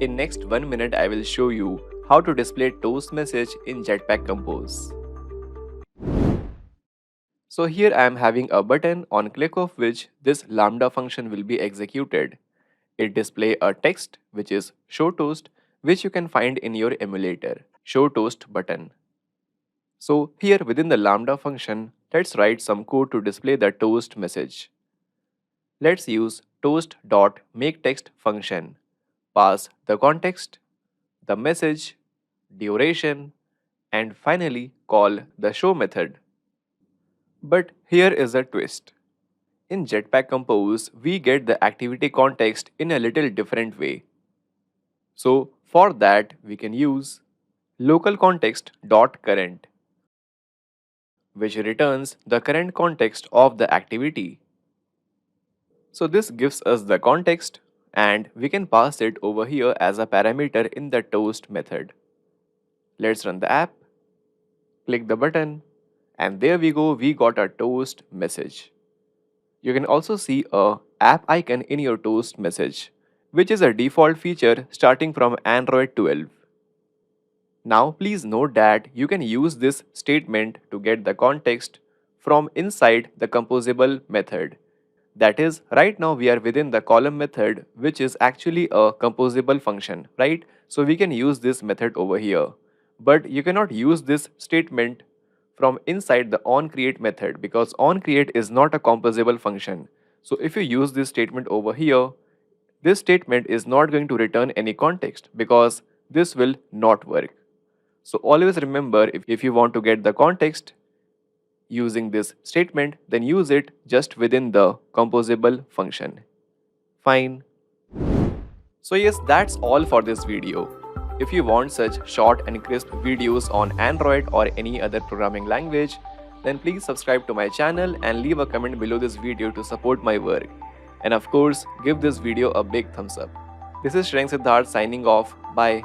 In next 1 minute, I will show you how to display toast message in Jetpack Compose. So here I am having a button on click of which this lambda function will be executed. It display a text which is show toast, which you can find in your emulator, show toast button. So here within the lambda function, let's write some code to display the toast message. Let's use toast.makeText function. Pass the context, the message, duration, and finally call the show method. But here is a twist. In Jetpack Compose, we get the activity context in a little different way. So for that, we can use LocalContext.current, which returns the current context of the activity. So this gives us the context and we can pass it over here as a parameter in the toast method. Let's run the app, click the button, and there we go, we got a toast message. You can also see a app icon in your toast message, which is a default feature starting from Android 12. Now please note that you can use this statement to get the context from inside the composable method. That is, right now we are within the column method, which is actually a composable function, right? So we can use this method over here. But you cannot use this statement from inside the onCreate method because onCreate is not a composable function. So if you use this statement over here, this statement is not going to return any context because this will not work. So always remember, if you want to get the context using this statement, then use it just within the composable function. Fine. So yes, that's all for this video. If you want such short and crisp videos on Android or any other programming language, then please subscribe to my channel and leave a comment below this video to support my work. And of course, give this video a big thumbs up. This is Sriyank Siddhartha signing off. Bye.